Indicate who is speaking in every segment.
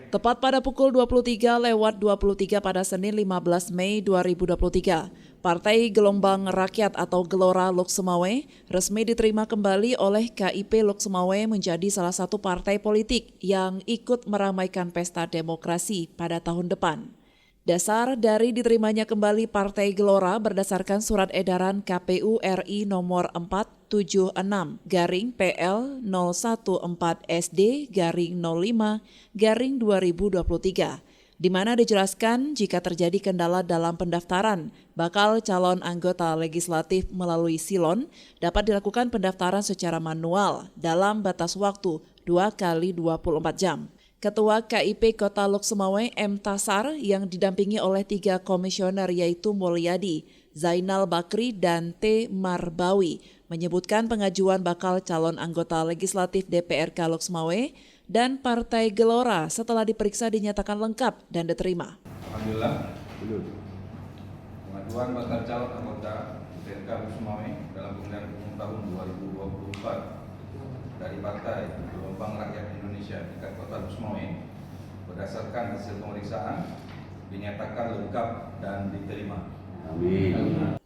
Speaker 1: Tepat pada pukul 23:23 pada Senin 15 Mei 2023, Partai Gelombang Rakyat atau Gelora Lok Sumawe resmi diterima kembali oleh KIP Lok Sumawe menjadi salah satu partai politik yang ikut meramaikan pesta demokrasi pada tahun depan. Dasar dari diterimanya kembali Partai Gelora berdasarkan surat edaran KPU RI nomor 476/PL014SD-05/2023, di mana dijelaskan jika terjadi kendala dalam pendaftaran bakal calon anggota legislatif melalui silon dapat dilakukan pendaftaran secara manual dalam batas waktu 2 kali 24 jam. Ketua KIP Kota Lok Sumawe M. Tasar yang didampingi oleh 3 komisioner yaitu Mulyadi, Zainal Bakri, dan T. Marbawi menyebutkan pengajuan bakal calon anggota legislatif DPRK Lok Sumawe dan Partai Gelora setelah diperiksa dinyatakan lengkap dan diterima.
Speaker 2: Alhamdulillah, pengajuan bakal calon anggota DPRK Lok Sumawe dalam pemilihan umum tahun 2024 dari Partai Gelombang Rakyat Indonesia tingkat Kota Lok Sumawe berdasarkan hasil pemeriksaan dinyatakan lengkap dan diterima. Amin.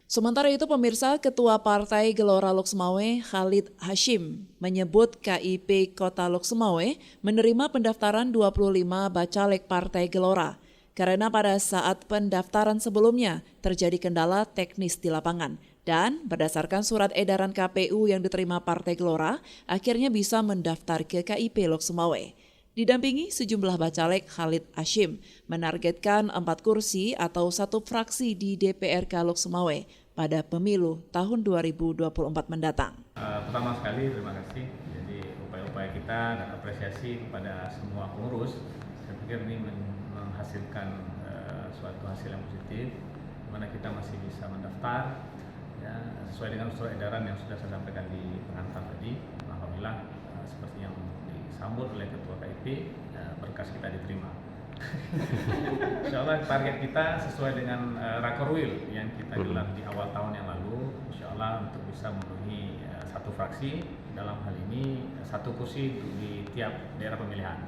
Speaker 1: Sementara itu pemirsa, Ketua Partai Gelora Lok Sumawe Khalid Hashim menyebut KIP Kota Lok Sumawe menerima pendaftaran 25 bacalek Partai Gelora karena pada saat pendaftaran sebelumnya terjadi kendala teknis di lapangan. Dan berdasarkan surat edaran KPU yang diterima Partai Gelora, akhirnya bisa mendaftar ke KIP Lok Sumawe. Didampingi sejumlah bacalek, Khalid Hashim menargetkan 4 kursi atau 1 fraksi di DPRK Lok Sumawe pada pemilu tahun 2024 mendatang.
Speaker 3: Pertama sekali terima kasih. Jadi upaya-upaya kita dan apresiasi kepada semua pengurus, saya pikir ini menghasilkan suatu hasil yang positif, di mana kita masih bisa mendaftar. Ya, sesuai dengan surat edaran yang sudah saya sampaikan di pengantar tadi. Alhamdulillah seperti yang disambut oleh Ketua KIP, berkas kita diterima. Insyaallah target kita sesuai dengan Rakorwil yang kita gelar di awal tahun yang lalu, insyaallah untuk bisa memenuhi 1 fraksi, dalam hal ini 1 kursi di tiap daerah pemilihan.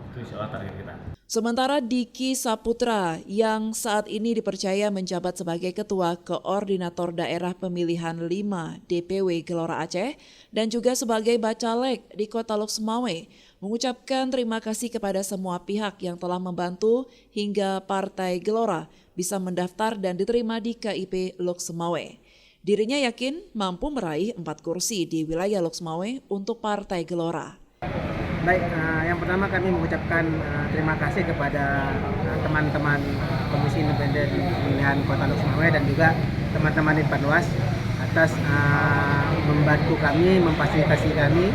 Speaker 3: Itu insyaallah target kita.
Speaker 1: Sementara Diki Saputra yang saat ini dipercaya menjabat sebagai Ketua Koordinator Daerah Pemilihan 5 DPW Gelora Aceh dan juga sebagai Bacalek di Kota Lok Sumawe mengucapkan terima kasih kepada semua pihak yang telah membantu hingga Partai Gelora bisa mendaftar dan diterima di KIP Lok Sumawe. Dirinya yakin mampu meraih 4 kursi di wilayah Lok Sumawe untuk Partai Gelora.
Speaker 4: Baik, yang pertama kami mengucapkan terima kasih kepada teman-teman Komisi Independen Pemilihan Kota Lok Sumawe dan juga teman-teman di Panwas atas membantu kami, memfasilitasi kami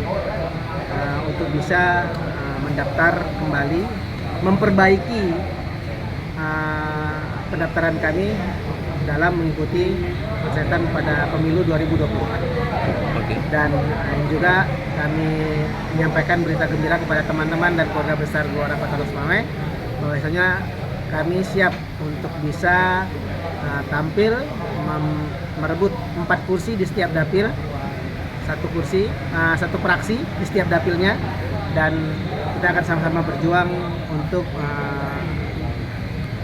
Speaker 4: untuk bisa mendaftar kembali, memperbaiki pendaftaran kami dalam mengikuti persyaratan pada pemilu 2024. Dan juga kami menyampaikan berita gembira kepada teman-teman dan keluarga besar Gelora Kota Lok Sumawe bahwasanya kami siap untuk bisa tampil merebut 4 kursi di setiap dapil, 1 kursi, 1 fraksi di setiap dapilnya, dan kita akan sama-sama berjuang untuk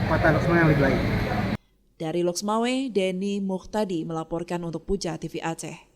Speaker 4: Kota Lok Sumawe yang lebih baik.
Speaker 1: Dari Lok Sumawe, Denny Muhtadi melaporkan untuk Puja TV Aceh.